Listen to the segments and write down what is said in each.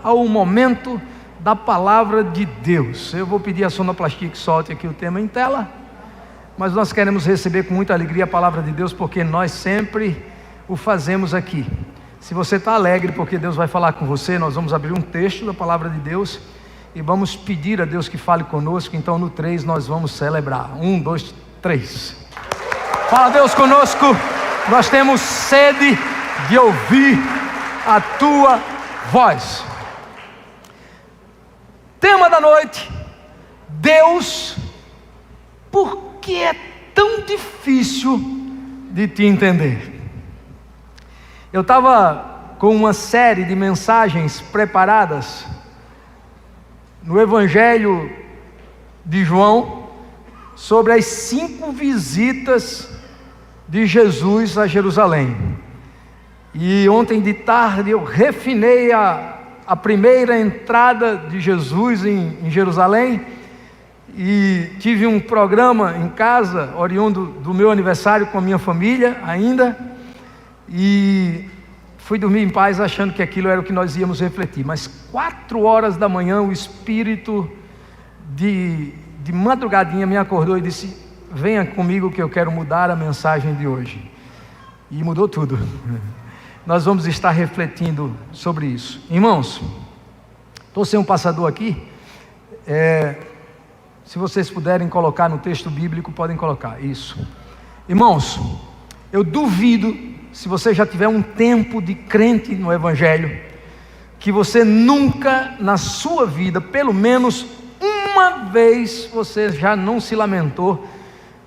ao momento da palavra de Deus. Eu vou pedir a sonoplastia que solte aqui o tema em tela, mas nós queremos receber com muita alegria a palavra de Deus, porque nós sempre o fazemos aqui. Se você está alegre porque Deus vai falar com você, nós vamos abrir um texto da palavra de Deus e vamos pedir a Deus que fale conosco. Então no 3 nós vamos celebrar. 1, 2, 3. Fala Deus conosco, nós temos sede de ouvir a tua voz. Tema da noite: Deus, por que é tão difícil de te entender? Eu estava com uma série de mensagens preparadas no Evangelho de João sobre as 5 visitas de Jesus a Jerusalém. E ontem de tarde eu refinei a primeira entrada de Jesus em Jerusalém, e tive um programa em casa, oriundo do meu aniversário com a minha família ainda, e fui dormir em paz achando que aquilo era o que nós íamos refletir. Mas 4 horas da manhã o Espírito de madrugadinha me acordou e disse: venha comigo que eu quero mudar a mensagem de hoje. E mudou tudo. Nós vamos estar refletindo sobre isso. Irmãos, estou sem um passador aqui. Se vocês puderem colocar no texto bíblico, podem colocar isso. Irmãos, eu duvido, se você já tiver um tempo de crente no Evangelho, que você nunca na sua vida, pelo menos uma vez, você já não se lamentou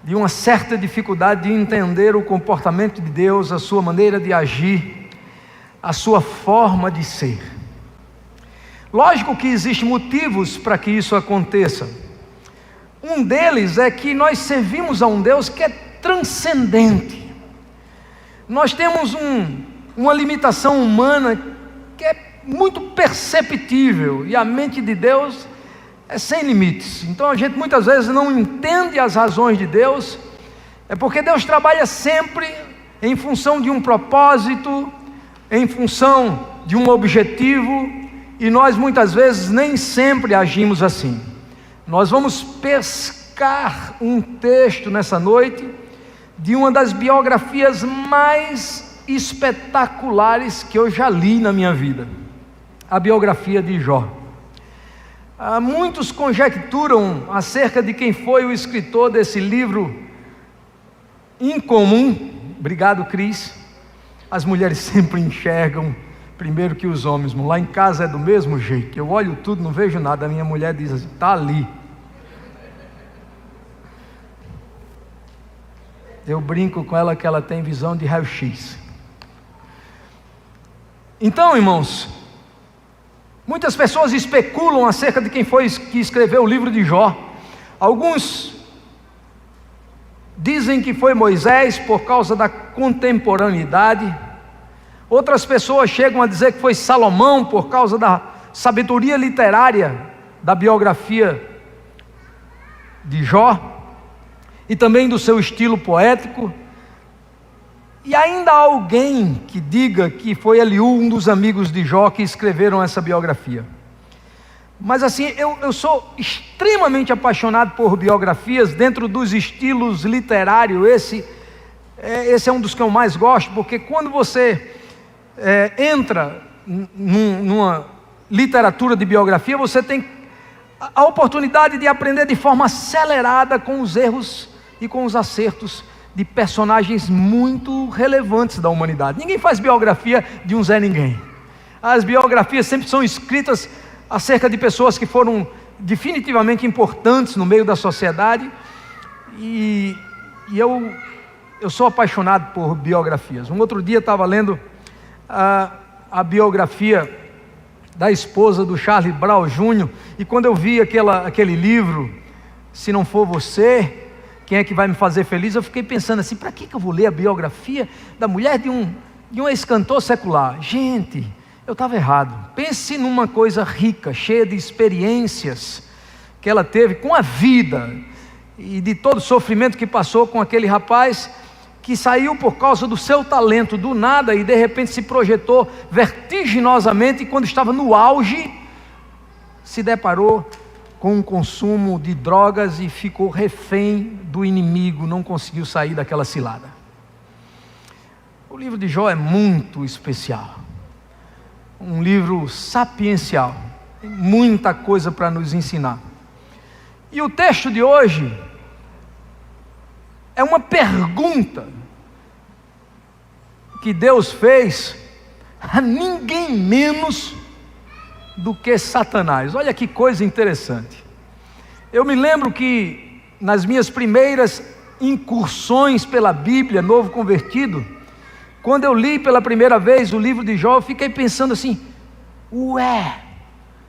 de uma certa dificuldade de entender o comportamento de Deus, a sua maneira de agir, a sua forma de ser. Lógico que existem motivos para que isso aconteça. Um deles é que nós servimos a um Deus que é transcendente. Nós temos uma limitação humana que é muito perceptível, e a mente de Deus é sem limites. Então a gente muitas vezes não entende as razões de Deus, é porque Deus trabalha sempre em função de um propósito, em função de um objetivo, e nós muitas vezes nem sempre agimos assim. Nós vamos pescar um texto nessa noite de uma das biografias mais espetaculares que eu já li na minha vida, a biografia de Jó. Muitos conjecturam acerca de quem foi o escritor desse livro incomum. Obrigado, Cris. As mulheres sempre enxergam primeiro que os homens. Lá em casa é do mesmo jeito. Eu olho tudo, não vejo nada. A minha mulher diz assim: está ali. Eu brinco com ela que ela tem visão de raio-x. Então, irmãos, muitas pessoas especulam acerca de quem foi que escreveu o livro de Jó. Alguns dizem que foi Moisés por causa da contemporaneidade. Outras pessoas chegam a dizer que foi Salomão por causa da sabedoria literária da biografia de Jó e também do seu estilo poético. E ainda há alguém que diga que foi Eliú, um dos amigos de Jó, que escreveram essa biografia. Mas assim, eu sou extremamente apaixonado por biografias dentro dos estilos literários. Esse é um dos que eu mais gosto, porque quando você entra numa literatura de biografia, você tem a oportunidade de aprender de forma acelerada com os erros e com os acertos de personagens muito relevantes da humanidade. Ninguém faz biografia de um Zé Ninguém. As biografias sempre são escritas acerca de pessoas que foram definitivamente importantes no meio da sociedade, e eu sou apaixonado por biografias. Um outro dia estava lendo a biografia da esposa do Charlie Brown Jr., e quando eu vi aquele livro, Se Não For Você, Quem É Que Vai Me Fazer Feliz, eu fiquei pensando assim: para que eu vou ler a biografia da mulher de um ex-cantor secular? Gente, eu estava errado. Pense numa coisa rica, cheia de experiências que ela teve com a vida, e de todo o sofrimento que passou com aquele rapaz que saiu por causa do seu talento do nada e de repente se projetou vertiginosamente, e quando estava no auge, se deparou com um consumo de drogas e ficou refém do inimigo, não conseguiu sair daquela cilada. O livro de Jó é muito especial, um livro sapiencial, tem muita coisa para nos ensinar. E o texto de hoje é uma pergunta que Deus fez a ninguém menos do que Satanás. Olha que coisa interessante. Eu me lembro que nas minhas primeiras incursões pela Bíblia, novo convertido, quando eu li pela primeira vez o livro de Jó, eu fiquei pensando assim: ué,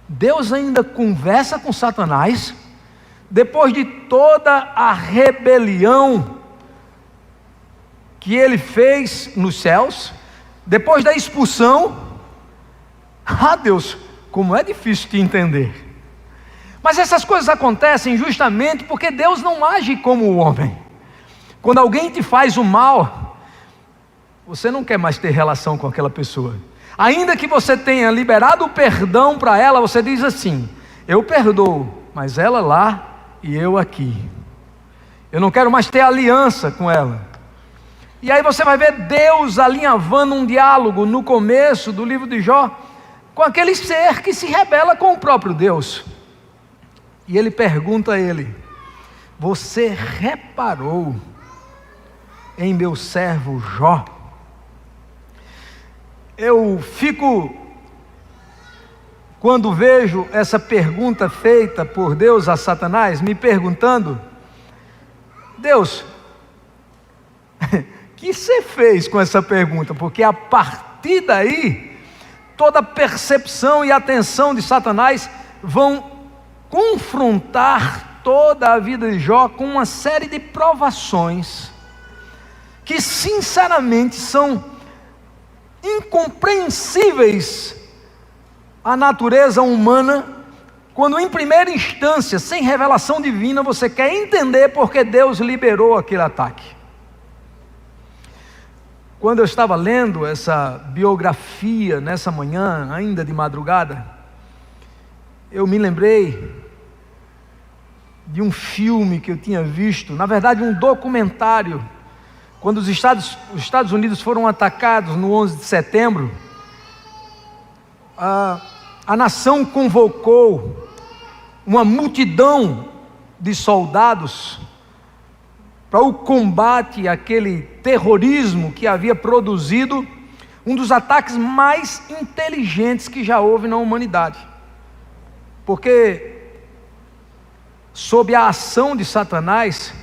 Deus ainda conversa com Satanás? Depois de toda a rebelião que ele fez nos céus, depois da expulsão, Deus, como é difícil de entender. Mas essas coisas acontecem justamente porque Deus não age como o homem. Quando alguém te faz o mal, você não quer mais ter relação com aquela pessoa. Ainda que você tenha liberado o perdão para ela, você diz assim: eu perdoo, mas ela lá e eu aqui. Eu não quero mais ter aliança com ela. E aí você vai ver Deus alinhavando um diálogo no começo do livro de Jó com aquele ser que se rebela com o próprio Deus. E ele pergunta a ele: você reparou em meu servo Jó? Eu fico, quando vejo essa pergunta feita por Deus a Satanás, me perguntando: Deus, o que você fez com essa pergunta? Porque a partir daí, toda a percepção e atenção de Satanás vão confrontar toda a vida de Jó com uma série de provações que sinceramente são incompreensíveis à natureza humana, quando em primeira instância, sem revelação divina, você quer entender porque Deus liberou aquele ataque. Quando eu estava lendo essa biografia nessa manhã, ainda de madrugada, eu me lembrei de um filme que eu tinha visto, na verdade um documentário, quando os Estados Unidos foram atacados no 11 de setembro, a nação convocou uma multidão de soldados para o combate àquele terrorismo que havia produzido um dos ataques mais inteligentes que já houve na humanidade. Porque, sob a ação de Satanás,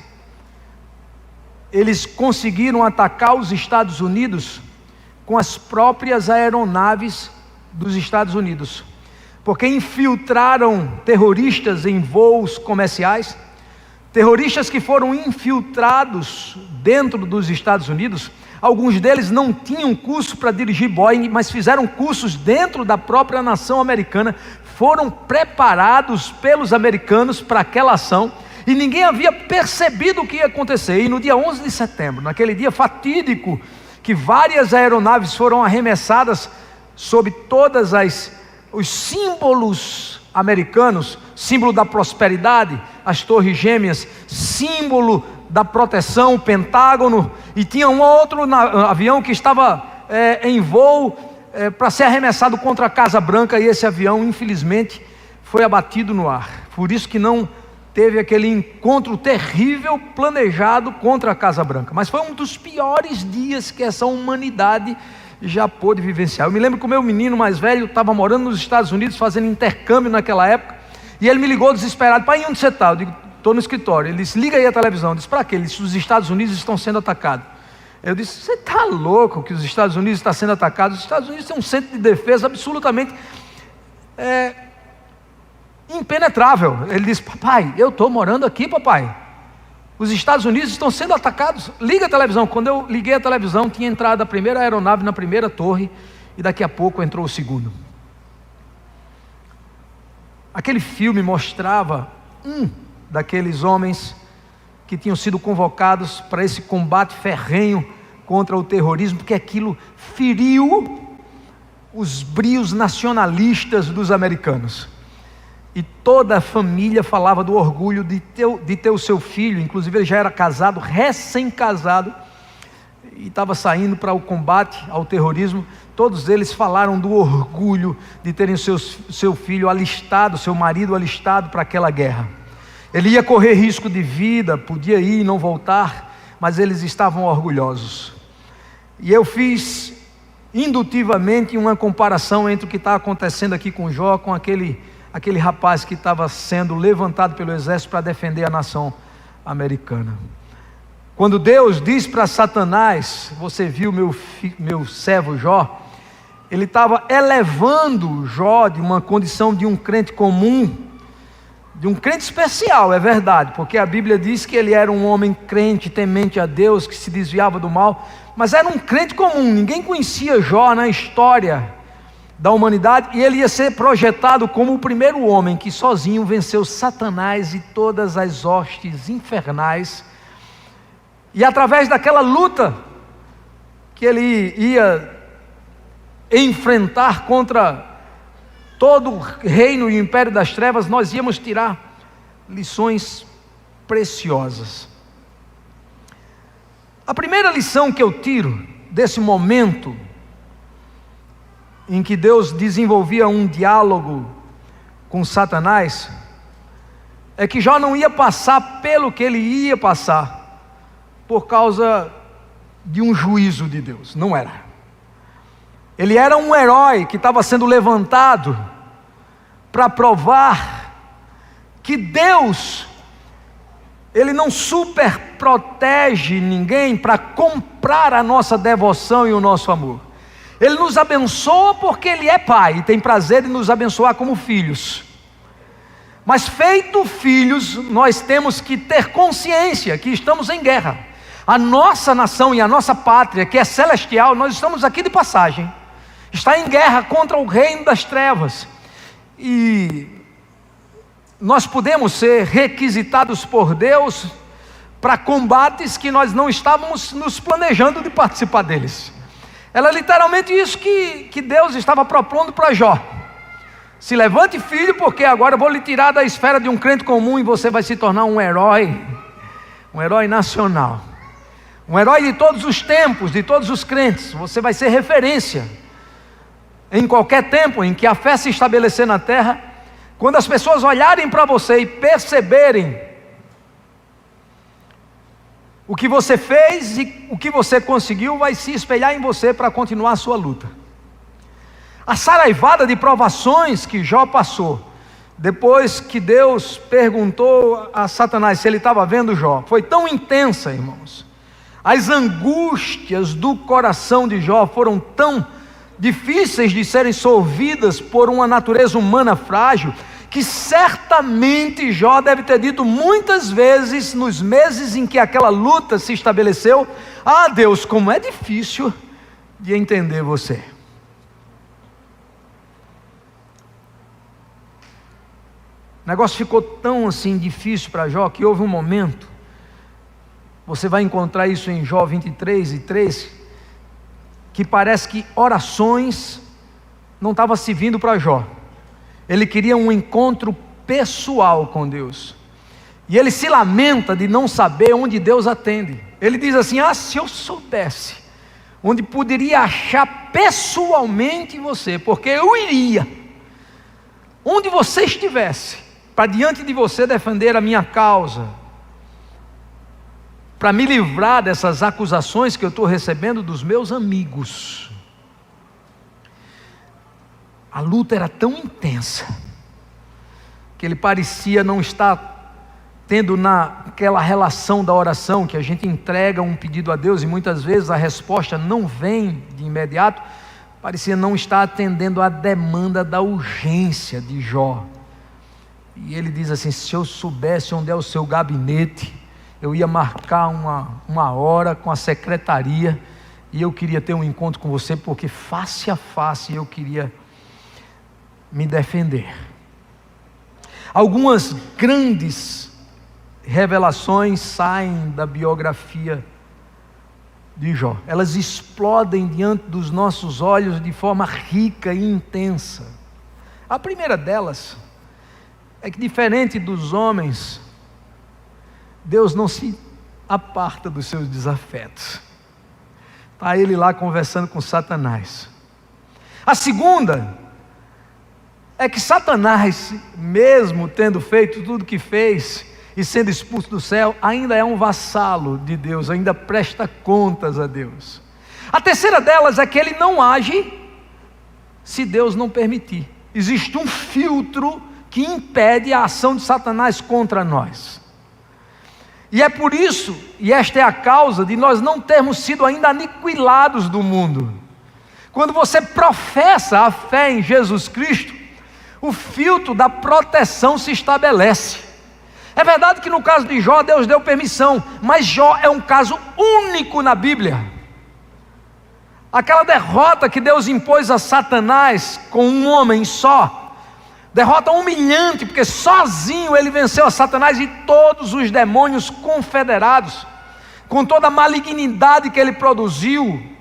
eles conseguiram atacar os Estados Unidos com as próprias aeronaves dos Estados Unidos, porque infiltraram terroristas em voos comerciais, terroristas que foram infiltrados dentro dos Estados Unidos. Alguns deles não tinham curso para dirigir Boeing, mas fizeram cursos dentro da própria nação americana, foram preparados pelos americanos para aquela ação, e ninguém havia percebido o que ia acontecer. E no dia 11 de setembro, naquele dia fatídico, que várias aeronaves foram arremessadas sob todas os símbolos americanos, símbolo da prosperidade, as torres gêmeas, símbolo da proteção, o Pentágono, e tinha um outro avião que estava em voo para ser arremessado contra a Casa Branca, e esse avião infelizmente foi abatido no ar. Por isso que não teve aquele encontro terrível planejado contra a Casa Branca, mas foi um dos piores dias que essa humanidade já pôde vivenciar. Eu me lembro que o meu menino mais velho estava morando nos Estados Unidos, fazendo intercâmbio naquela época, e ele me ligou desesperado: pai, onde você está? Eu digo: estou no escritório. Ele disse: liga aí a televisão. Eu disse: para quê? Ele disse: os Estados Unidos estão sendo atacados. Eu disse: você está louco que os Estados Unidos estão sendo atacados? Os Estados Unidos têm um centro de defesa absolutamente impenetrável. Ele disse: papai, eu estou morando aqui, papai. Os Estados Unidos estão sendo atacados. Liga a televisão. Quando eu liguei a televisão, tinha entrado a primeira aeronave na primeira torre, e daqui a pouco entrou o segundo. Aquele filme mostrava um daqueles homens que tinham sido convocados para esse combate ferrenho contra o terrorismo, porque aquilo feriu os brios nacionalistas dos americanos. E toda a família falava do orgulho de ter o seu filho, inclusive ele já era casado, recém-casado, e estava saindo para o combate ao terrorismo. Todos eles falaram do orgulho de terem seu filho alistado, seu marido alistado para aquela guerra. Ele ia correr risco de vida, podia ir e não voltar, mas eles estavam orgulhosos. E eu fiz indutivamente uma comparação entre o que está acontecendo aqui com Jó, com aquele rapaz que estava sendo levantado pelo exército para defender a nação americana. Quando Deus diz para Satanás: você viu meu servo Jó, ele estava elevando Jó de uma condição de um crente comum, de um crente especial, é verdade, porque a Bíblia diz que ele era um homem crente, temente a Deus, que se desviava do mal, mas era um crente comum. Ninguém conhecia Jó na história da humanidade, e ele ia ser projetado como o primeiro homem que sozinho venceu Satanás e todas as hostes infernais. E através daquela luta que ele ia enfrentar contra todo o reino e o império das trevas, nós íamos tirar lições preciosas. A primeira lição que eu tiro desse momento em que Deus desenvolvia um diálogo com Satanás é que Jó não ia passar pelo que ele ia passar por causa de um juízo de Deus. Não era. Ele era um herói que estava sendo levantado para provar que Deus, Ele não super protege ninguém para comprar a nossa devoção e o nosso amor. Ele nos abençoa porque Ele é Pai e tem prazer em nos abençoar como filhos. Mas feito filhos, nós temos que ter consciência que estamos em guerra. A nossa nação e a nossa pátria, que é celestial, nós estamos aqui de passagem, está em guerra contra o reino das trevas. E nós podemos ser requisitados por Deus para combates que nós não estávamos nos planejando de participar deles. Era literalmente isso que Deus estava propondo para Jó. Se levante, filho, porque agora eu vou lhe tirar da esfera de um crente comum e você vai se tornar um herói nacional, um herói de todos os tempos, de todos os crentes. Você vai ser referência em qualquer tempo em que a fé se estabelecer na terra. Quando as pessoas olharem para você e perceberem o que você fez e o que você conseguiu, vai se espelhar em você para continuar a sua luta. A saraivada de provações que Jó passou, depois que Deus perguntou a Satanás se ele estava vendo Jó, foi tão intensa, irmãos. As angústias do coração de Jó foram tão difíceis de serem solvidas por uma natureza humana frágil, que certamente Jó deve ter dito muitas vezes, nos meses em que aquela luta se estabeleceu: ah, Deus, como é difícil de entender você. O negócio ficou tão assim difícil para Jó, que houve um momento, você vai encontrar isso em Jó 23:3, que parece que orações não estavam se vindo para Jó. Ele queria um encontro pessoal com Deus, e ele se lamenta de não saber onde Deus atende. Ele diz assim: ah, se eu soubesse onde poderia achar pessoalmente você, porque eu iria onde você estivesse, para diante de você defender a minha causa, para me livrar dessas acusações que eu estou recebendo dos meus amigos. A luta era tão intensa que ele parecia não estar tendo naquela relação da oração, que a gente entrega um pedido a Deus e muitas vezes a resposta não vem de imediato. Parecia não estar atendendo à demanda da urgência de Jó. E ele diz assim: se eu soubesse onde é o seu gabinete, eu ia marcar uma hora com a secretaria, e eu queria ter um encontro com você, porque face a face eu queria me defender. Algumas grandes revelações saem da biografia de Jó. Elas explodem diante dos nossos olhos de forma rica e intensa. A primeira delas é que, diferente dos homens, Deus não se aparta dos seus desafetos. Está ele lá conversando com Satanás. A segunda é que Satanás, mesmo tendo feito tudo o que fez e sendo expulso do céu, ainda é um vassalo de Deus, ainda presta contas a Deus. A terceira delas é que ele não age se Deus não permitir. Existe um filtro que impede a ação de Satanás contra nós. E é por isso, e esta é a causa de nós não termos sido ainda aniquilados do mundo. Quando você professa a fé em Jesus Cristo, o filtro da proteção se estabelece. É verdade que no caso de Jó, Deus deu permissão, mas Jó é um caso único na Bíblia. Aquela derrota que Deus impôs a Satanás com um homem só, derrota humilhante, porque sozinho ele venceu a Satanás e todos os demônios confederados, com toda a malignidade que ele produziu.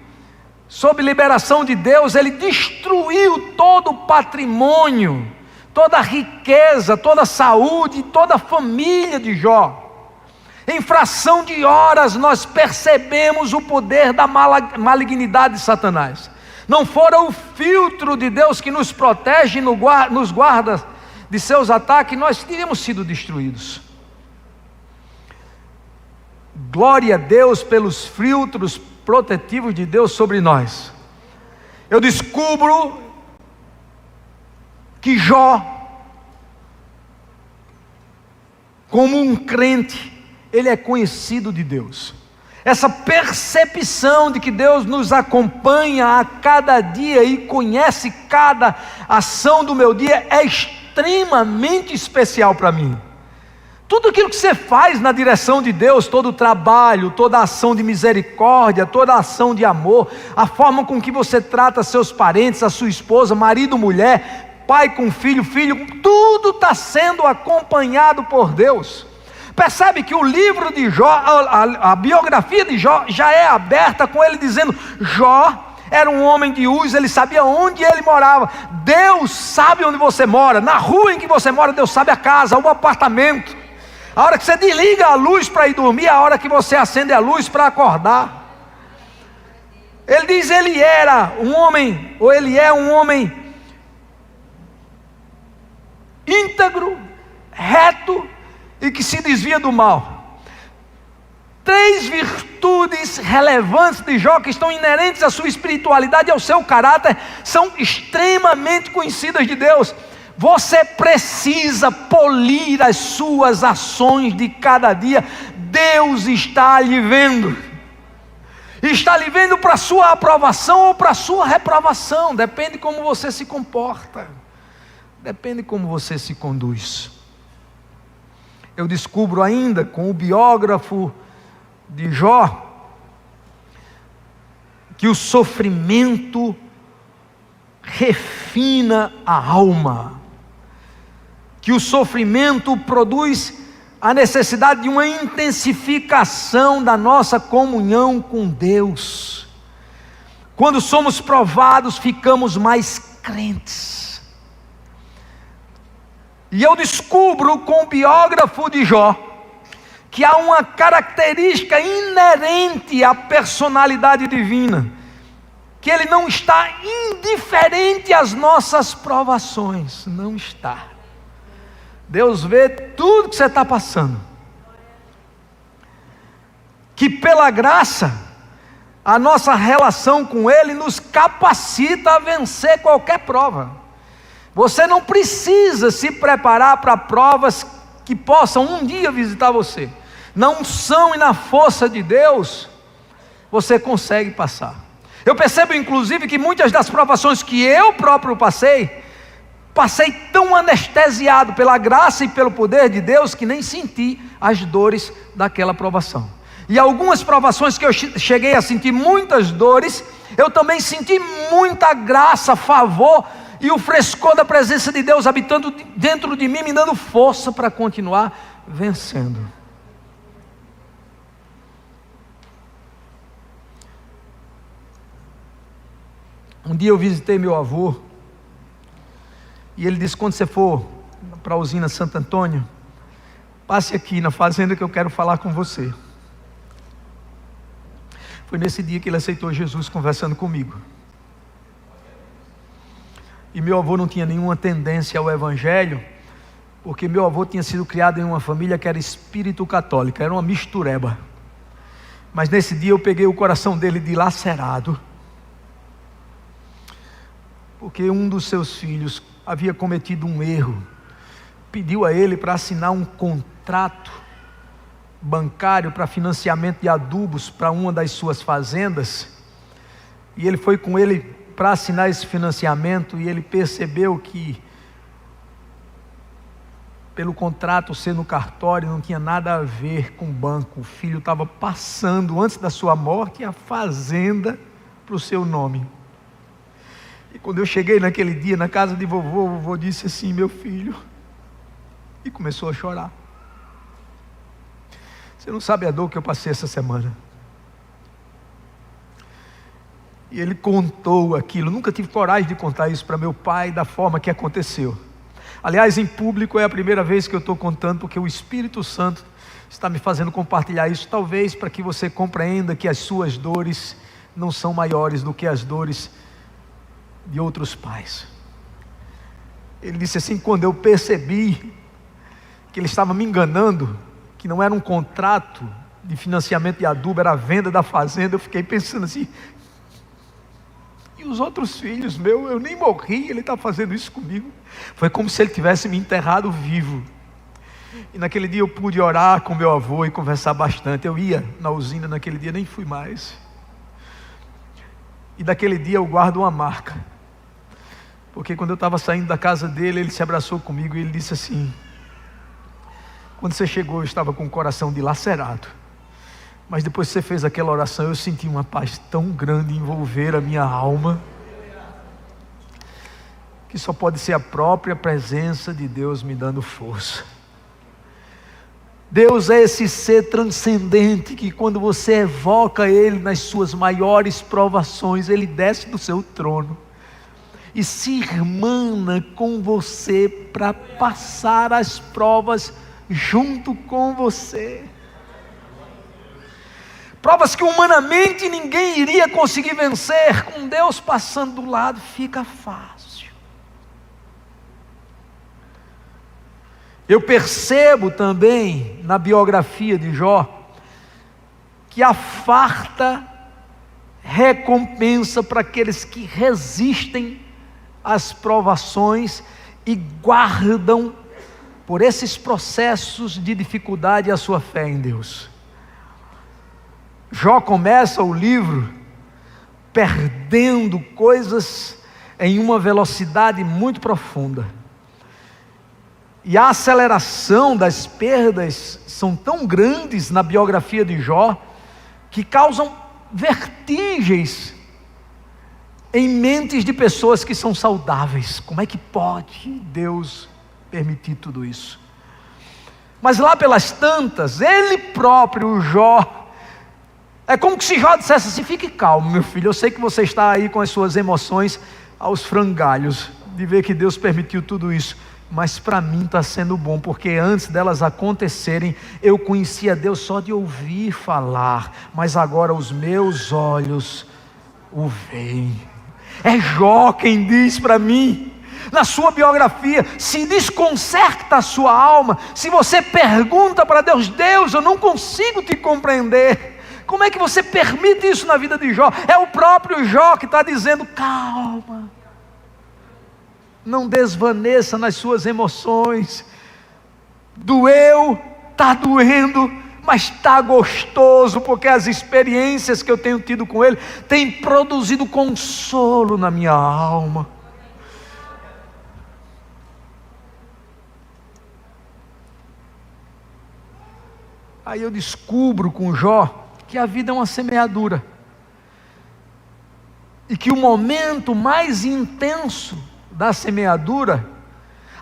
Sob liberação de Deus, ele destruiu todo o patrimônio, toda a riqueza, toda a saúde, toda a família de Jó. Em fração de horas nós percebemos o poder da malignidade de Satanás. Não fora o filtro de Deus que nos protege e nos guarda de seus ataques, nós teríamos sido destruídos. Glória a Deus pelos filtros protetivos de Deus sobre nós. Eu descubro que Jó, como um crente, ele é conhecido de Deus. Essa percepção de que Deus nos acompanha a cada dia e conhece cada ação do meu dia é extremamente especial para mim. Tudo aquilo que você faz na direção de Deus, todo o trabalho, toda a ação de misericórdia, toda a ação de amor, a forma com que você trata seus parentes, a sua esposa, marido, mulher, pai com filho, tudo está sendo acompanhado por Deus. Percebe que o livro de Jó, a biografia de Jó já é aberta com ele dizendo: Jó era um homem de Uz, ele sabia onde ele morava. Deus sabe onde você mora, na rua em que você mora, Deus sabe a casa, o apartamento. A hora que você desliga a luz para ir dormir, a hora que você acende a luz para acordar. Ele diz: ele era um homem, ou ele é um homem íntegro, reto e que se desvia do mal. 3 virtudes relevantes de Jó, que estão inerentes à sua espiritualidade e ao seu caráter, são extremamente conhecidas de Deus. Você precisa polir as suas ações de cada dia. Deus está lhe vendo. Está lhe vendo para a sua aprovação ou para a sua reprovação. Depende como você se comporta. Depende como você se conduz. Eu descubro ainda com o biógrafo de Jó que o sofrimento refina a alma, que o sofrimento produz a necessidade de uma intensificação da nossa comunhão com Deus. Quando somos provados, ficamos mais crentes. E eu descubro com o biógrafo de Jó que há uma característica inerente à personalidade divina, que ele não está indiferente às nossas provações. Não está. Deus vê tudo que você está passando. Que pela graça, a nossa relação com Ele nos capacita a vencer qualquer prova. Você não precisa se preparar para provas que possam um dia visitar você. Na unção e na força de Deus, você consegue passar. Eu percebo inclusive que muitas das provações que eu próprio passei tão anestesiado pela graça e pelo poder de Deus, que nem senti as dores daquela provação. E algumas provações que eu cheguei a sentir muitas dores, eu também senti muita graça, favor e o frescor da presença de Deus habitando dentro de mim, me dando força para continuar vencendo. Um dia eu visitei meu avô, e ele disse: quando você for para a usina Santo Antônio, passe aqui na fazenda que eu quero falar com você. Foi nesse dia que ele aceitou Jesus conversando comigo. E meu avô não tinha nenhuma tendência ao evangelho, porque meu avô tinha sido criado em uma família que era espírito católica, era uma mistureba. Mas nesse dia eu peguei o coração dele dilacerado, porque um dos seus filhos havia cometido um erro, pediu a ele para assinar um contrato bancário para financiamento de adubos para uma das suas fazendas, e ele foi com ele para assinar esse financiamento, e ele percebeu que pelo contrato ser no cartório não tinha nada a ver com o banco. O filho estava passando antes da sua morte a fazenda para o seu nome. E quando eu cheguei naquele dia na casa de vovô, o vovô disse assim: meu filho, e começou a chorar. Você não sabe a dor que eu passei essa semana. E ele contou aquilo. Nunca tive coragem de contar isso para meu pai da forma que aconteceu. Aliás, em público é a primeira vez que eu estou contando, porque o Espírito Santo está me fazendo compartilhar isso, talvez para que você compreenda que as suas dores não são maiores do que as dores de outros pais. Ele disse assim: quando eu percebi que ele estava me enganando, que não era um contrato de financiamento de adubo, era a venda da fazenda, eu fiquei pensando assim: e os outros filhos meus, eu nem morri, ele está fazendo isso comigo. Foi como se ele tivesse me enterrado vivo. E naquele dia eu pude orar com meu avô e conversar bastante. Eu ia na usina naquele dia, nem fui mais. E daquele dia eu guardo uma marca, porque quando eu estava saindo da casa dele, ele se abraçou comigo e ele disse assim: quando você chegou eu estava com o coração dilacerado, mas depois que você fez aquela oração, eu senti uma paz tão grande envolver a minha alma, que só pode ser a própria presença de Deus me dando força. Deus é esse ser transcendente, que quando você evoca Ele nas suas maiores provações, Ele desce do seu trono e se irmana com você para passar as provas junto com você. Provas que humanamente ninguém iria conseguir vencer, com Deus passando do lado, fica fácil. Eu percebo também na biografia de Jó que há farta recompensa para aqueles que resistem às provações e guardam por esses processos de dificuldade a sua fé em Deus. Jó começa o livro perdendo coisas em uma velocidade muito profunda. E a aceleração das perdas são tão grandes na biografia de Jó, que causam vertigens em mentes de pessoas que são saudáveis. Como é que pode Deus permitir tudo isso? Mas lá pelas tantas, ele próprio, Jó, é como se Jó dissesse assim: fique calmo, meu filho, eu sei que você está aí com as suas emoções aos frangalhos, de ver que Deus permitiu tudo isso, mas para mim está sendo bom, porque antes delas acontecerem, eu conhecia Deus só de ouvir falar, mas agora os meus olhos o veem. É Jó quem diz para mim, na sua biografia, se desconcerta a sua alma, se você pergunta para Deus: Deus, eu não consigo te compreender, como é que você permite isso na vida de Jó? É o próprio Jó que está dizendo: calma, não desvaneça nas suas emoções, doeu, está doendo, mas está gostoso, porque as experiências que eu tenho tido com Ele têm produzido consolo na minha alma. Aí eu descubro com Jó que a vida é uma semeadura, e que o momento mais intenso da semeadura,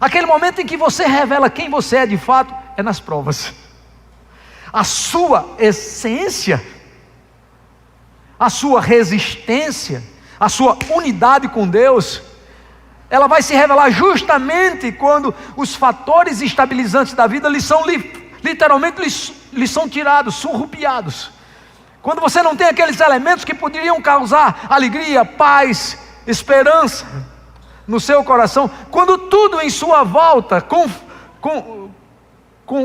aquele momento em que você revela quem você é de fato, é nas provas. A sua essência, a sua resistência, a sua unidade com Deus, ela vai se revelar justamente quando os fatores estabilizantes da vida literalmente lhe são tirados, surrupiados. Quando você não tem aqueles elementos que poderiam causar alegria, paz, esperança no seu coração, quando tudo em sua volta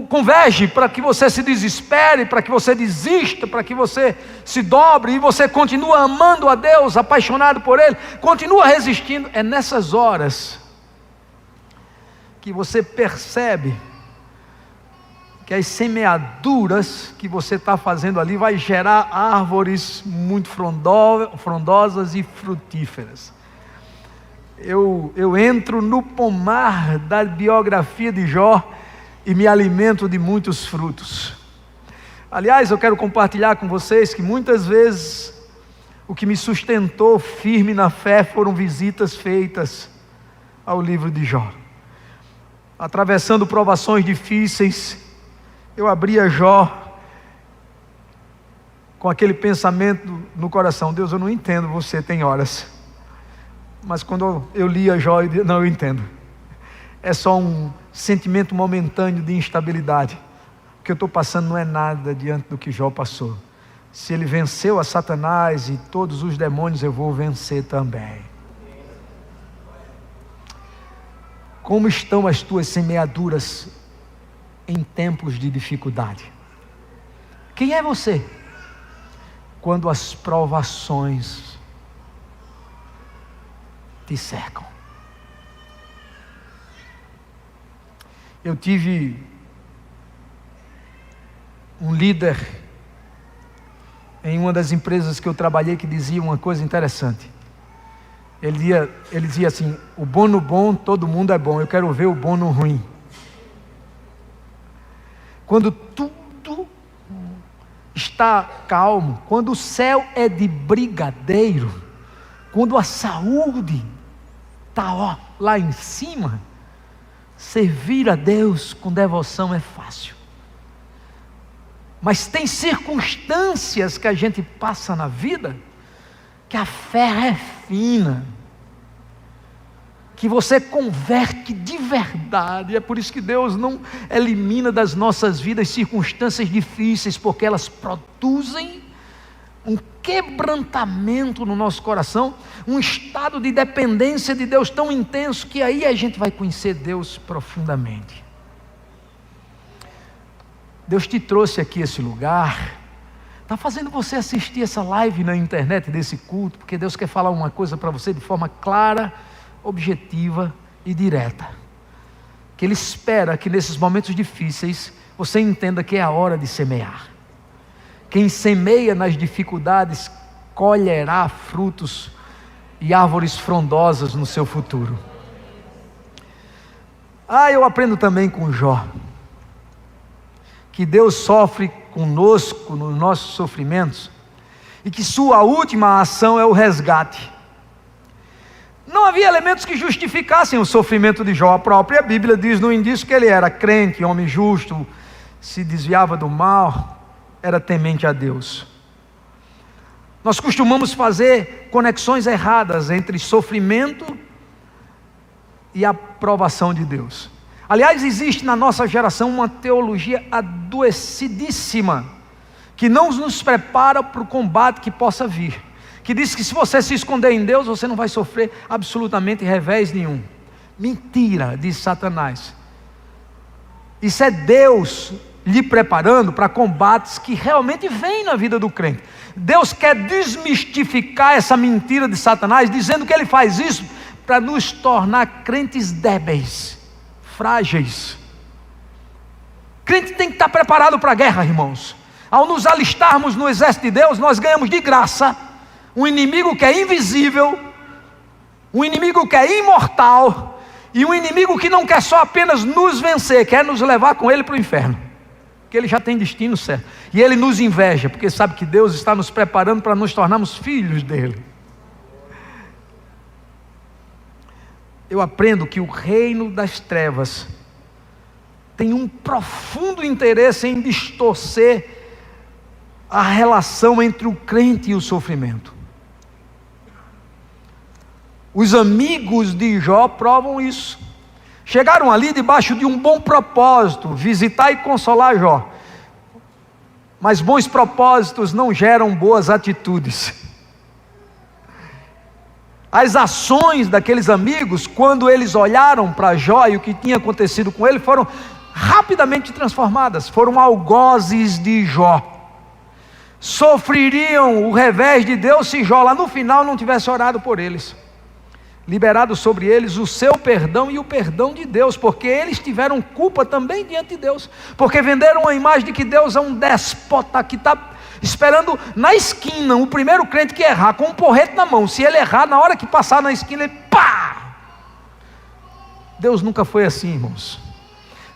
converge para que você se desespere, para que você desista, para que você se dobre e você continua amando a Deus, apaixonado por Ele, continua resistindo, é nessas horas que você percebe que as semeaduras que você está fazendo ali vai gerar árvores muito frondosas e frutíferas. Eu entro no pomar da biografia de Jó e me alimento de muitos frutos. Aliás, eu quero compartilhar com vocês que muitas vezes o que me sustentou firme na fé foram visitas feitas ao livro de Jó. Atravessando provações difíceis, eu abria Jó com aquele pensamento no coração: Deus, eu não entendo você, tem horas. Mas quando eu lia Jó, eu dizia, não, eu entendo. É só um sentimento momentâneo de instabilidade. O que eu estou passando não é nada diante do que Jó passou. Se ele venceu a Satanás e todos os demônios, eu vou vencer também. Como estão as tuas semeaduras em tempos de dificuldade? Quem é você quando as provações te cercam? Eu tive um líder em uma das empresas que eu trabalhei que dizia uma coisa interessante. Ele dizia assim: o bom no bom, todo mundo é bom, eu quero ver o bom no ruim. Quando tudo está calmo, quando o céu é de brigadeiro, quando a saúde está lá em cima, servir a Deus com devoção é fácil. Mas tem circunstâncias que a gente passa na vida que a fé refina, que você converte de verdade. É por isso que Deus não elimina das nossas vidas circunstâncias difíceis, porque elas produzem um quebrantamento no nosso coração, um estado de dependência de Deus tão intenso, que aí a gente vai conhecer Deus profundamente. Deus te trouxe aqui esse lugar, está fazendo você assistir essa live na internet desse culto, porque Deus quer falar uma coisa para você de forma clara, objetiva e direta, que Ele espera que nesses momentos difíceis você entenda que é a hora de semear. Quem semeia nas dificuldades colherá frutos e árvores frondosas no seu futuro. Eu aprendo também com Jó que Deus sofre conosco nos nossos sofrimentos e que sua última ação é o resgate. Não havia elementos que justificassem o sofrimento de Jó. A própria Bíblia diz no início que ele era crente, homem justo, se desviava do mal, era temente a Deus. Nós costumamos fazer conexões erradas entre sofrimento e a aprovação de Deus. Aliás, existe na nossa geração uma teologia adoecidíssima, que não nos prepara para o combate que possa vir, que diz que se você se esconder em Deus, você não vai sofrer absolutamente revés nenhum. Mentira, diz Satanás. Isso é Deus lhe preparando para combates que realmente vêm na vida do crente. Deus quer desmistificar essa mentira de Satanás, dizendo que ele faz isso para nos tornar crentes débeis, frágeis. Crente tem que estar preparado para a guerra, irmãos. Ao nos alistarmos no exército de Deus, nós ganhamos de graça um inimigo que é invisível, um inimigo que é imortal, e um inimigo que não quer só apenas nos vencer, quer nos levar com ele para o inferno, porque ele já tem destino certo, e ele nos inveja, porque sabe que Deus está nos preparando para nos tornarmos filhos dele. Eu aprendo que o reino das trevas tem um profundo interesse em distorcer a relação entre o crente e o sofrimento. Os amigos de Jó provam isso. Chegaram ali debaixo de um bom propósito, visitar e consolar Jó. Mas bons propósitos não geram boas atitudes. As ações daqueles amigos, quando eles olharam para Jó e o que tinha acontecido com ele, foram rapidamente transformadas, foram algozes de Jó. Sofreriam o revés de Deus se Jó lá no final não tivesse orado por eles, liberado sobre eles o seu perdão e o perdão de Deus, porque eles tiveram culpa também diante de Deus, porque venderam a imagem de que Deus é um déspota que está esperando na esquina o primeiro crente que errar, com um porrete na mão. Se ele errar, na hora que passar na esquina, ele pá! Deus nunca foi assim, irmãos.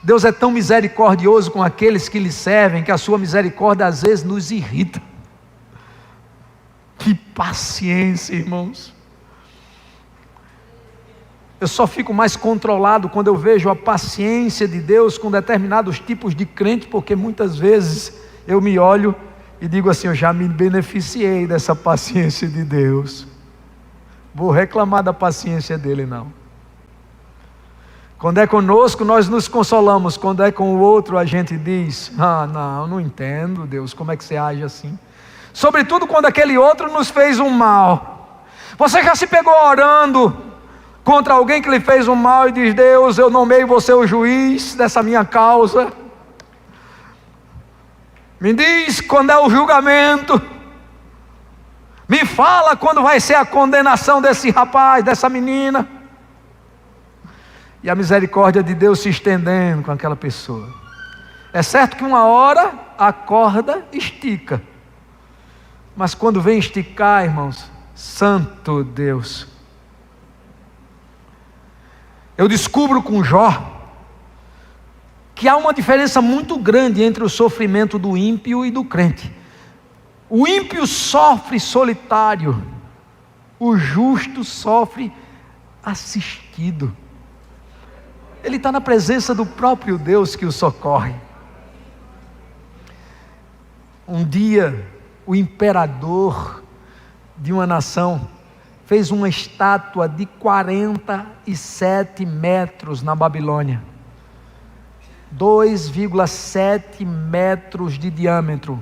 Deus é tão misericordioso com aqueles que lhe servem, que a sua misericórdia às vezes nos irrita. Que paciência, irmãos. Eu só fico mais controlado quando eu vejo a paciência de Deus com determinados tipos de crente, porque muitas vezes eu me olho e digo assim: eu já me beneficiei dessa paciência de Deus, vou reclamar da paciência dele não. Quando é conosco nós nos consolamos, quando é com o outro a gente diz: não entendo, Deus, como é que você age assim? Sobretudo quando aquele outro nos fez um mal. Você já se pegou orando contra alguém que lhe fez um mal e diz: Deus, eu nomeio você o juiz dessa minha causa, me diz quando é o julgamento, me fala quando vai ser a condenação desse rapaz, dessa menina. E a misericórdia de Deus se estendendo com aquela pessoa. É certo que uma hora a corda estica, mas quando vem esticar, irmãos, santo Deus. Eu descubro com Jó que há uma diferença muito grande entre o sofrimento do ímpio e do crente. O ímpio sofre solitário, o justo sofre assistido. Ele está na presença do próprio Deus que o socorre. Um dia, o imperador de uma nação fez uma estátua de 47 metros na Babilônia, 2,7 metros de diâmetro,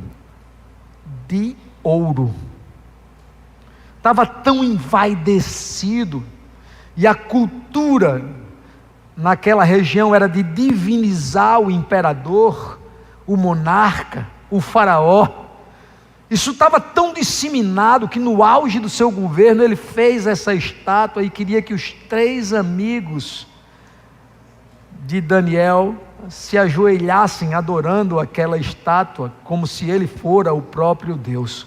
de ouro. Estava tão envaidecido, e a cultura naquela região era de divinizar o imperador, o monarca, o faraó. Isso estava tão disseminado que no auge do seu governo ele fez essa estátua e queria que os 3 amigos de Daniel se ajoelhassem adorando aquela estátua, como se ele fora o próprio Deus.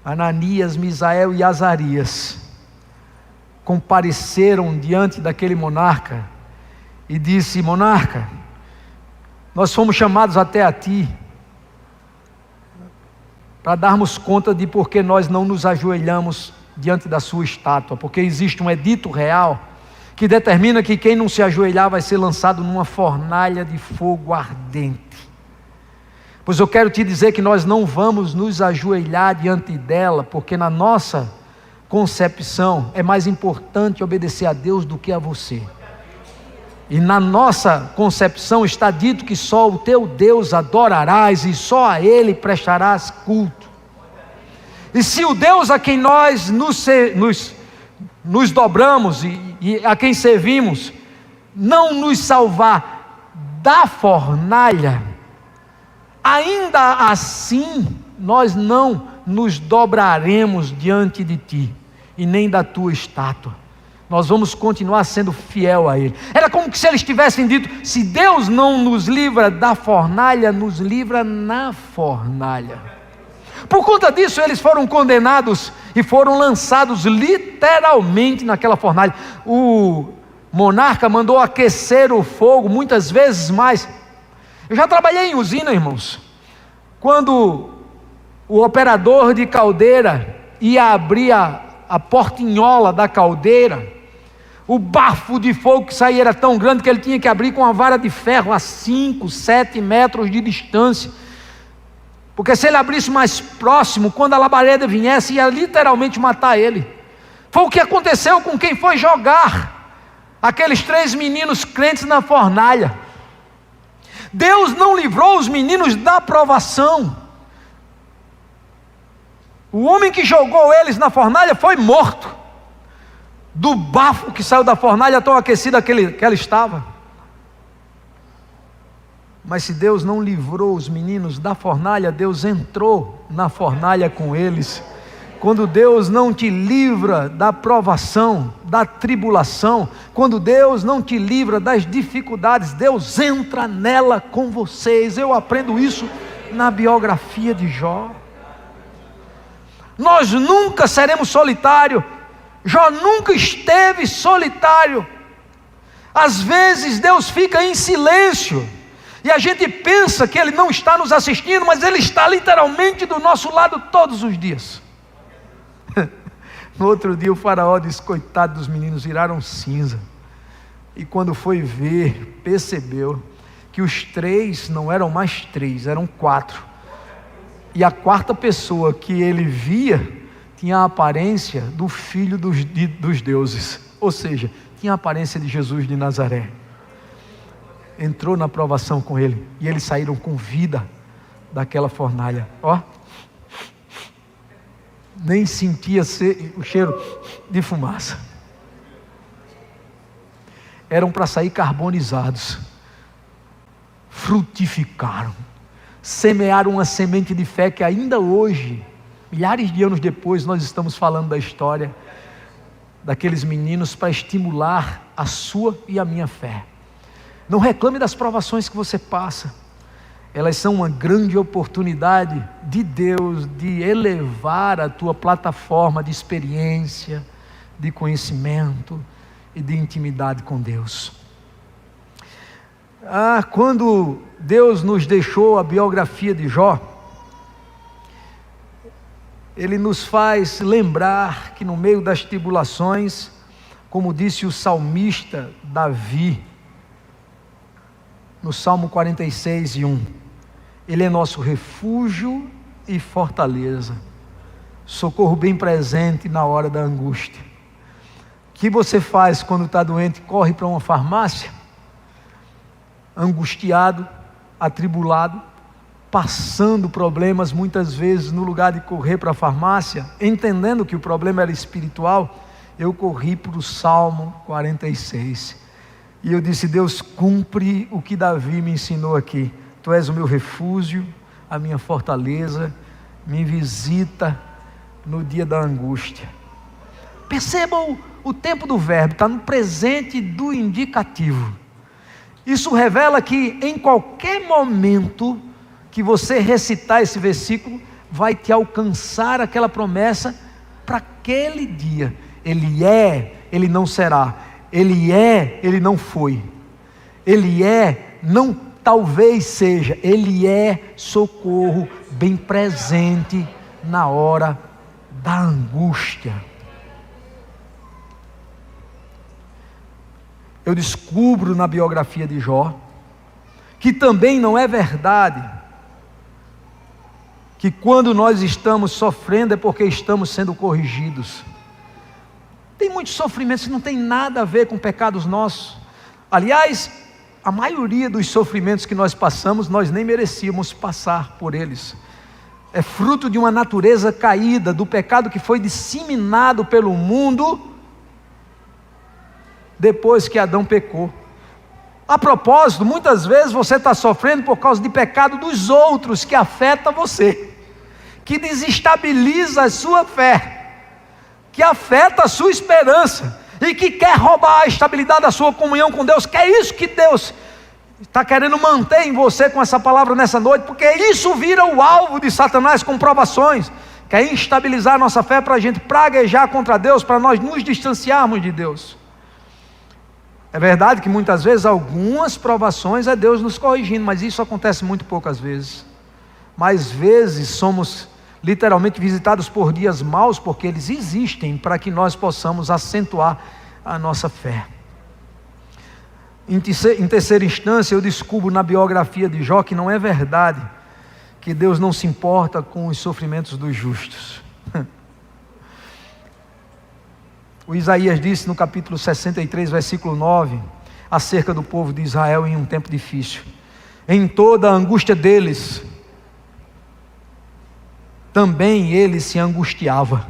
Ananias, Misael e Azarias compareceram diante daquele monarca e disse: monarca, nós fomos chamados até a ti para darmos conta de por que nós não nos ajoelhamos diante da sua estátua, porque existe um edito real que determina que quem não se ajoelhar vai ser lançado numa fornalha de fogo ardente. Pois eu quero te dizer que nós não vamos nos ajoelhar diante dela, porque na nossa concepção é mais importante obedecer a Deus do que a você. E na nossa concepção está dito que só o teu Deus adorarás e só a Ele prestarás culto. E se o Deus a quem nós nos dobramos e a quem servimos não nos salvar da fornalha, ainda assim nós não nos dobraremos diante de ti e nem da tua estátua. Nós vamos continuar sendo fiel a Ele. Era como se eles tivessem dito: se Deus não nos livra da fornalha, nos livra na fornalha. Por conta disso eles foram condenados e foram lançados literalmente naquela fornalha. O monarca mandou aquecer o fogo muitas vezes mais. Eu já trabalhei em usina, irmãos. Quando o operador de caldeira ia abrir a portinhola da caldeira, o bafo de fogo que saía era tão grande que ele tinha que abrir com uma vara de ferro a 5, 7 metros de distância. Porque se ele abrisse mais próximo, quando a labareda viesse, ia literalmente matar ele. Foi o que aconteceu com quem foi jogar aqueles 3 meninos crentes na fornalha. Deus não livrou os meninos da provação. O homem que jogou eles na fornalha foi morto, do bafo que saiu da fornalha tão aquecida que ela estava. Mas se Deus não livrou os meninos da fornalha, Deus entrou na fornalha com eles. Quando Deus não te livra da provação, da tribulação, quando Deus não te livra das dificuldades, Deus entra nela com vocês. Eu aprendo isso na biografia de Jó. Nós nunca seremos solitários. Jó nunca esteve solitário. Às vezes Deus fica em silêncio e a gente pensa que Ele não está nos assistindo, mas Ele está literalmente do nosso lado todos os dias. No outro dia o faraó disse: coitado dos meninos, viraram cinza. E quando foi ver, percebeu que os 3 não eram mais 3, eram 4. E a 4ª pessoa que ele via tinha a aparência do filho dos deuses, ou seja, tinha a aparência de Jesus de Nazaré. Entrou na provação com ele, e eles saíram com vida daquela fornalha. Ó, nem sentia o cheiro de fumaça. Eram para sair carbonizados. Frutificaram, semearam uma semente de fé que ainda hoje, milhares de anos depois, nós estamos falando da história daqueles meninos para estimular a sua e a minha fé. Não reclame das provações que você passa. Elas são uma grande oportunidade de Deus de elevar a tua plataforma de experiência, de conhecimento e de intimidade com Deus. Quando Deus nos deixou a biografia de Jó, Ele nos faz lembrar que no meio das tribulações, como disse o salmista Davi, no Salmo 46:1, Ele é nosso refúgio e fortaleza, socorro bem presente na hora da angústia. O que você faz quando está doente? Corre para uma farmácia, angustiado, atribulado, passando problemas, muitas vezes no lugar de correr para a farmácia, entendendo que o problema era espiritual, eu corri para o Salmo 46, e eu disse: Deus, cumpre o que Davi me ensinou aqui, Tu és o meu refúgio, a minha fortaleza, me visita no dia da angústia. Perceba o tempo do verbo, está no presente do indicativo. Isso revela que em qualquer momento que você recitar esse versículo, vai te alcançar aquela promessa para aquele dia. Ele é, Ele não será. Ele é, Ele não foi. Ele é, não talvez seja. Ele é socorro bem presente na hora da angústia. Eu descubro na biografia de Jó que também não é verdade que quando nós estamos sofrendo é porque estamos sendo corrigidos. Tem muitos sofrimentos que não tem nada a ver com pecados nossos. Aliás, a maioria dos sofrimentos que nós passamos, nós nem merecíamos passar por eles. É fruto de uma natureza caída, do pecado que foi disseminado pelo mundo depois que Adão pecou. A propósito, muitas vezes você está sofrendo por causa de pecado dos outros que afeta você, que desestabiliza a sua fé, que afeta a sua esperança e que quer roubar a estabilidade da sua comunhão com Deus, que é isso que Deus está querendo manter em você com essa palavra nessa noite, porque isso vira o alvo de Satanás com provações, quer instabilizar a nossa fé para a gente praguejar contra Deus, para nós nos distanciarmos de Deus. É verdade que muitas vezes algumas provações é Deus nos corrigindo, mas isso acontece muito poucas vezes. Mais vezes somos literalmente visitados por dias maus, porque eles existem para que nós possamos acentuar a nossa fé. Em terceira instância, eu descubro na biografia de Jó que não é verdade que Deus não se importa com os sofrimentos dos justos. O Isaías disse no capítulo 63, versículo 9, acerca do povo de Israel em um tempo difícil: em toda a angústia deles, também ele se angustiava.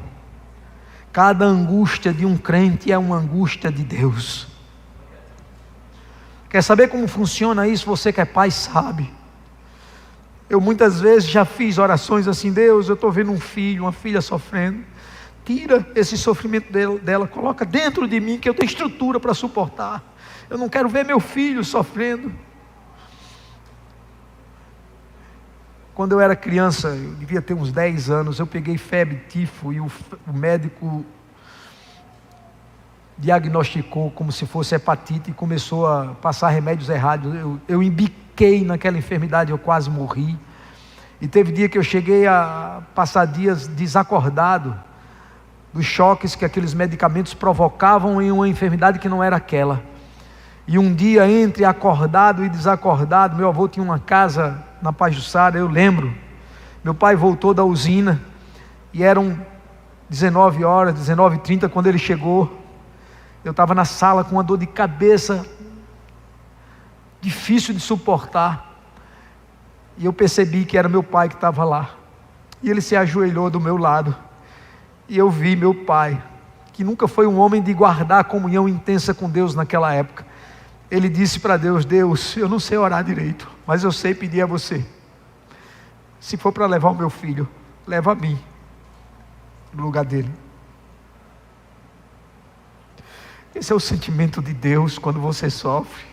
Cada angústia de um crente é uma angústia de Deus. Quer saber como funciona isso? Você que é pai sabe. Eu muitas vezes já fiz orações assim: Deus, eu estou vendo um filho, uma filha sofrendo, tira esse sofrimento dela, coloca dentro de mim, que eu tenho estrutura para suportar. Eu não quero ver meu filho sofrendo. Quando eu era criança, eu devia ter uns 10 anos, eu peguei febre, tifo, e o médico diagnosticou como se fosse hepatite e começou a passar remédios errados. Eu embiquei naquela enfermidade, eu quase morri. E teve dia que eu cheguei a passar dias desacordado dos choques que aqueles medicamentos provocavam em uma enfermidade que não era aquela. E um dia, entre acordado e desacordado, meu avô tinha uma casa na Pajuçara, eu lembro. Meu pai voltou da usina e eram 19 horas, 19h30 quando ele chegou. Eu estava na sala com uma dor de cabeça difícil de suportar, e eu percebi que era meu pai que estava lá, e ele se ajoelhou do meu lado, e eu vi meu pai, que nunca foi um homem de guardar a comunhão intensa com Deus naquela época. Ele disse para Deus: Deus, eu não sei orar direito, mas eu sei pedir a você. Se for para levar o meu filho, leva a mim no lugar dele. Esse é o sentimento de Deus quando você sofre.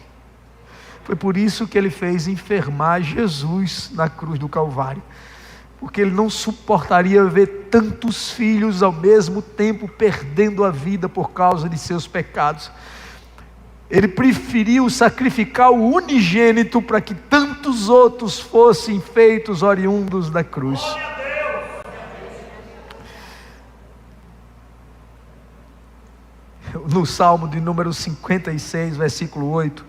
Foi por isso que ele fez enfermar Jesus na cruz do Calvário, porque ele não suportaria ver tantos filhos ao mesmo tempo perdendo a vida por causa de seus pecados. Ele preferiu sacrificar o unigênito para que tantos outros fossem feitos oriundos da cruz. No Salmo de número 56, versículo 8,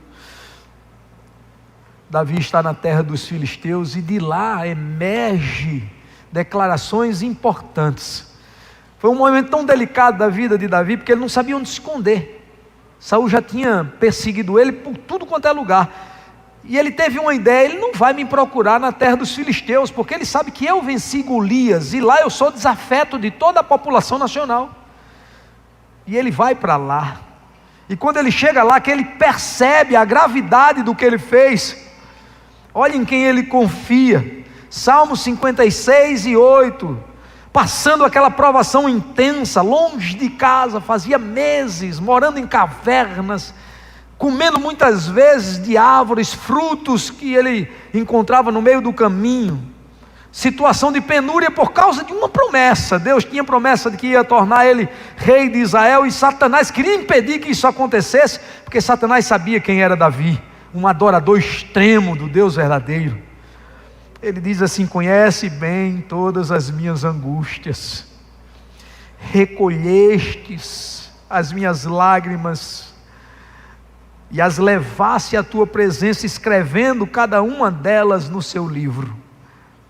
Davi está na terra dos filisteus e de lá emerge declarações importantes. Foi um momento tão delicado da vida de Davi, porque ele não sabia onde se esconder. Saul já tinha perseguido ele por tudo quanto é lugar, e ele teve uma ideia: ele não vai me procurar na terra dos filisteus, porque ele sabe que eu venci Golias, e lá eu sou desafeto de toda a população nacional. E ele vai para lá, e quando ele chega lá, que ele percebe a gravidade do que ele fez, olha em quem ele confia. Salmo 56 e 8, passando aquela provação intensa, longe de casa, fazia meses, morando em cavernas, comendo muitas vezes de árvores, frutos que ele encontrava no meio do caminho, situação de penúria por causa de uma promessa. Deus tinha promessa de que ia tornar ele rei de Israel, e Satanás queria impedir que isso acontecesse, porque Satanás sabia quem era Davi, um adorador extremo do Deus verdadeiro. Ele diz assim: conhece bem todas as minhas angústias, recolhestes as minhas lágrimas e as levaste à tua presença, escrevendo cada uma delas no seu livro.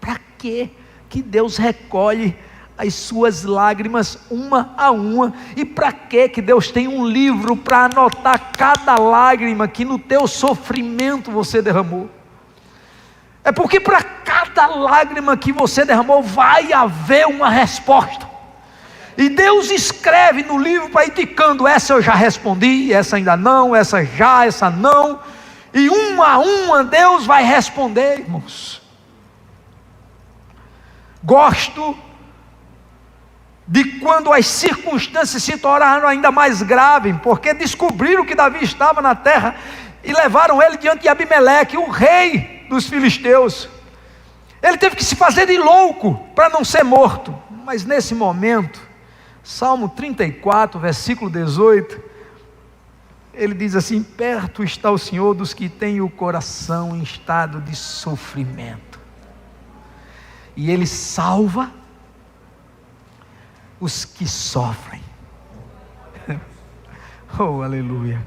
Para que Deus recolhe as suas lágrimas uma a uma? E para que Deus tem um livro para anotar cada lágrima que no teu sofrimento você derramou? É porque para cada lágrima que você derramou vai haver uma resposta, e Deus escreve no livro para ir ticando: essa eu já respondi, essa ainda não, essa já, essa não, e uma a uma Deus vai responder, irmãos. Gosto de quando as circunstâncias se tornaram ainda mais graves, porque descobriram que Davi estava na terra e levaram ele diante de Abimeleque, o rei dos filisteus. Ele teve que se fazer de louco para não ser morto. Mas nesse momento, Salmo 34, versículo 18, ele diz assim: perto está o Senhor dos que têm o coração em estado de sofrimento, e Ele salva os que sofrem. Oh, aleluia.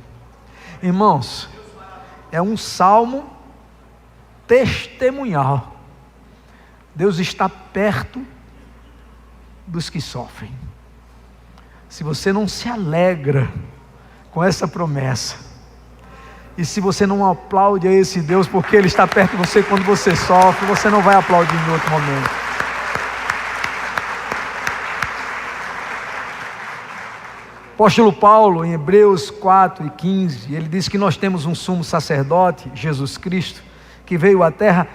Irmãos, é um salmo testemunhal. Deus está perto dos que sofrem. Se você não se alegra com essa promessa, e se você não aplaude a esse Deus porque Ele está perto de você quando você sofre, você não vai aplaudir em outro momento. Apóstolo Paulo, em Hebreus 4:15, ele diz que nós temos um sumo sacerdote, Jesus Cristo, que veio à terra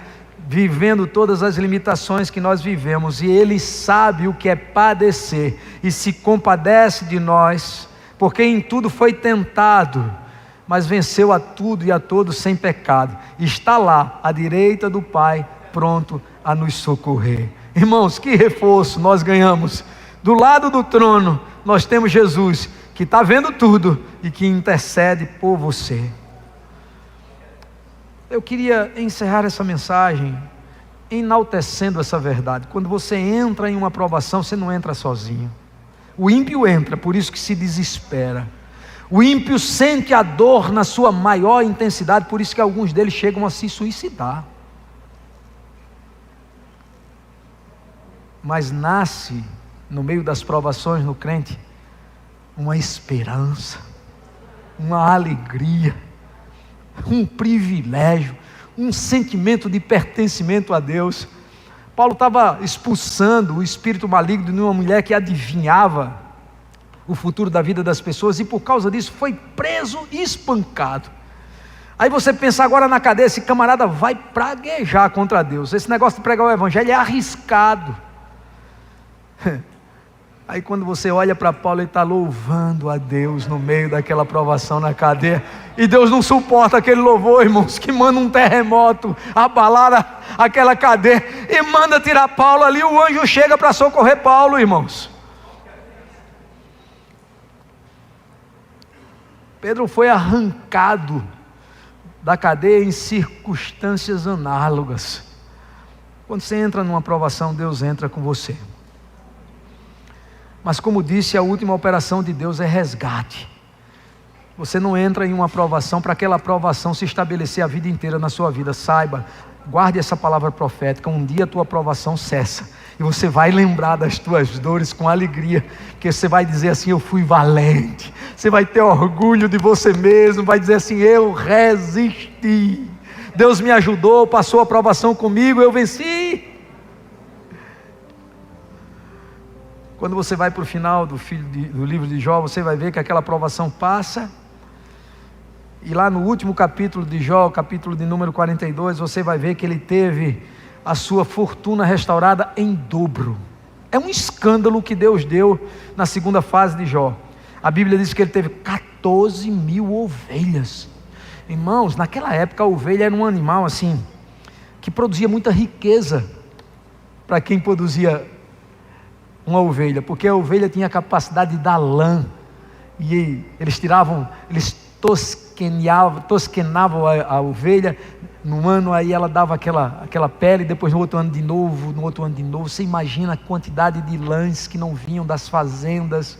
vivendo todas as limitações que nós vivemos, e Ele sabe o que é padecer, e se compadece de nós, porque em tudo foi tentado, mas venceu a tudo e a todos sem pecado, e está lá, à direita do Pai, pronto a nos socorrer. Irmãos, que reforço nós ganhamos! Do lado do trono, nós temos Jesus, que está vendo tudo, e que intercede por você. Eu queria encerrar essa mensagem enaltecendo essa verdade. Quando você entra em uma provação, você não entra sozinho. O ímpio entra, por isso que se desespera. O ímpio sente a dor na sua maior intensidade, por isso que alguns deles chegam a se suicidar. Mas nasce, no meio das provações no crente, uma esperança, uma alegria, um privilégio, um sentimento de pertencimento a Deus. Paulo estava expulsando o espírito maligno de uma mulher que adivinhava o futuro da vida das pessoas, e por causa disso foi preso e espancado. Aí você pensa agora na cadeia, esse camarada vai praguejar contra Deus. Esse negócio de pregar o evangelho é arriscado. Aí quando você olha para Paulo, ele está louvando a Deus no meio daquela provação na cadeia, e Deus não suporta aquele louvor, irmãos, que manda um terremoto abalar aquela cadeia, e manda tirar Paulo ali. O anjo chega para socorrer Paulo, irmãos. Pedro foi arrancado da cadeia em circunstâncias análogas. Quando você entra numa provação, Deus entra com você. Mas como disse, a última operação de Deus é resgate. Você não entra em uma provação para aquela provação se estabelecer a vida inteira na sua vida. Saiba, guarde essa palavra profética, um dia a tua provação cessa, e você vai lembrar das tuas dores com alegria, porque você vai dizer assim: eu fui valente. Você vai ter orgulho de você mesmo, vai dizer assim: eu resisti, Deus me ajudou, passou a provação comigo, eu venci. Quando você vai para o final do livro de Jó, você vai ver que aquela provação passa, e lá no último capítulo de Jó, capítulo de número 42, você vai ver que ele teve a sua fortuna restaurada em dobro. É um escândalo que Deus deu na segunda fase de Jó. A Bíblia diz que ele teve 14 mil ovelhas. Irmãos, naquela época a ovelha era um animal assim, que produzia muita riqueza para quem produzia uma ovelha, porque a ovelha tinha a capacidade de dar lã, e eles tosquenavam a ovelha. No ano aí ela dava aquela pele, depois no outro ano de novo, no outro ano de novo. Você imagina a quantidade de lãs que não vinham das fazendas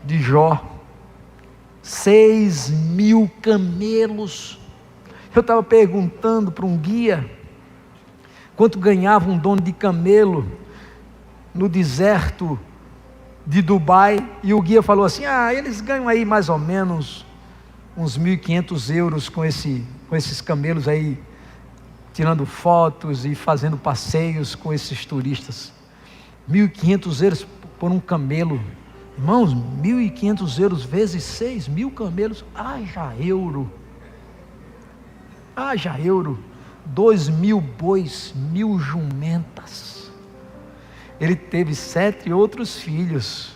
de Jó. 6.000 camelos. Eu estava perguntando para um guia quanto ganhava um dono de camelo no deserto de Dubai, e o guia falou assim: eles ganham aí mais ou menos uns 1.500 euros com esses camelos aí, tirando fotos e fazendo passeios com esses turistas. 1.500 euros por um camelo. Irmãos, 1.500 euros vezes 6.000 camelos, haja euro. 2.000 bois, 1.000 jumentas. Ele teve 7 outros filhos,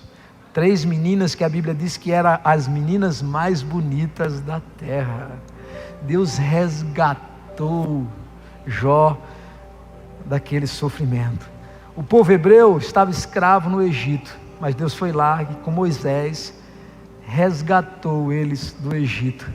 3 meninas que a Bíblia diz que eram as meninas mais bonitas da terra. Deus resgatou Jó daquele sofrimento. O povo hebreu estava escravo no Egito, mas Deus foi lá e com Moisés resgatou eles do Egito.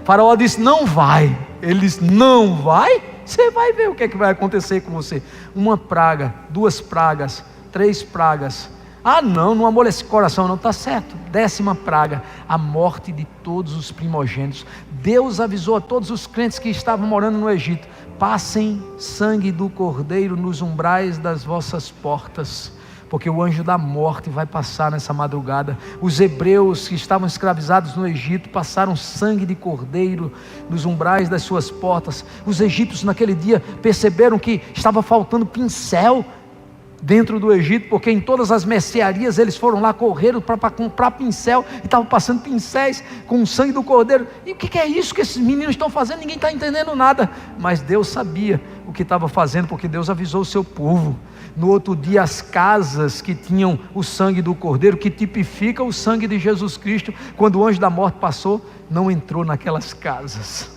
Faraó disse: não vai. Ele disse: não vai? Você vai ver o que é que vai acontecer com você. Uma praga, 2 pragas, 3 pragas, Ah não, não amolece esse coração não, está certo. 10ª praga, a morte de todos os primogênitos. Deus avisou a todos os crentes que estavam morando no Egito: passem sangue do cordeiro nos umbrais das vossas portas, porque o anjo da morte vai passar nessa madrugada. Os hebreus que estavam escravizados no Egito passaram sangue de cordeiro nos umbrais das suas portas. Os egípcios naquele dia perceberam que estava faltando pincel dentro do Egito, porque em todas as mercearias eles foram lá, correram para comprar pincel, e estavam passando pincéis com o sangue do cordeiro. E o que é isso que esses meninos estão fazendo? Ninguém está entendendo nada. Mas Deus sabia o que estava fazendo, porque Deus avisou o seu povo. No outro dia, as casas que tinham o sangue do cordeiro, que tipifica o sangue de Jesus Cristo, quando o anjo da morte passou, não entrou naquelas casas,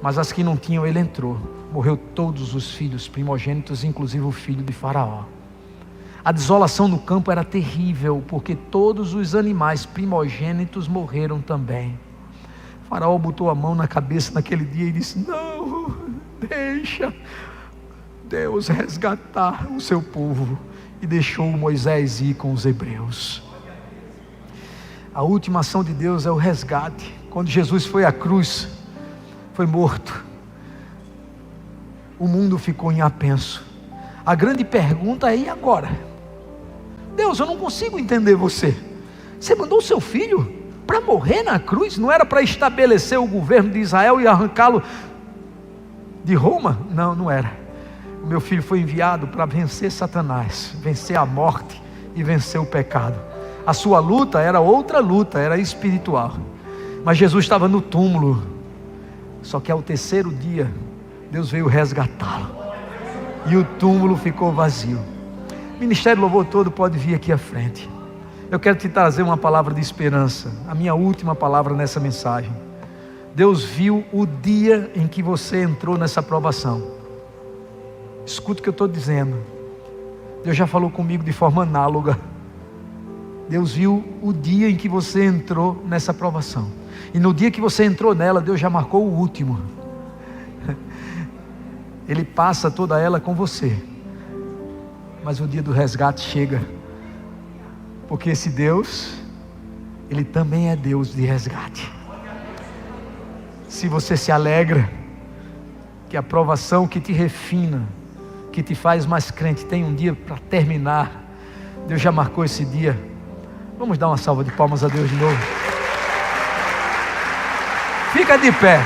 mas as que não tinham, ele entrou. Morreu todos os filhos primogênitos, inclusive o filho de Faraó. A desolação no campo era terrível, porque todos os animais primogênitos morreram também. Faraó botou a mão na cabeça naquele dia e disse: não, deixa Deus resgatar o seu povo. E deixou Moisés ir com os hebreus. A última ação de Deus é o resgate. Quando Jesus foi à cruz, foi morto, o mundo ficou em apenso. A grande pergunta é: e agora? Deus, eu não consigo entender você. Você mandou o seu filho para morrer na cruz? Não era para estabelecer o governo de Israel e arrancá-lo de Roma? Não, não era. O meu filho foi enviado para vencer Satanás, vencer a morte e vencer o pecado. A sua luta era outra luta, era espiritual. Mas Jesus estava no túmulo. Só que ao 3º dia, Deus veio resgatá-lo, e o túmulo ficou vazio. O Ministério Louvor todo pode vir aqui à frente. Eu quero te trazer uma palavra de esperança, a minha última palavra nessa mensagem. Deus viu o dia em que você entrou nessa provação. Escuta o que eu estou dizendo. Deus já falou comigo de forma análoga. Deus viu o dia em que você entrou nessa provação, e no dia que você entrou nela, Deus já marcou o último. Ele passa toda ela com você, mas o dia do resgate chega, porque esse Deus, Ele também é Deus de resgate. Se você se alegra que a provação que te refina, que te faz mais crente, tem um dia para terminar, Deus já marcou esse dia. Vamos dar uma salva de palmas a Deus de novo. Fica de pé.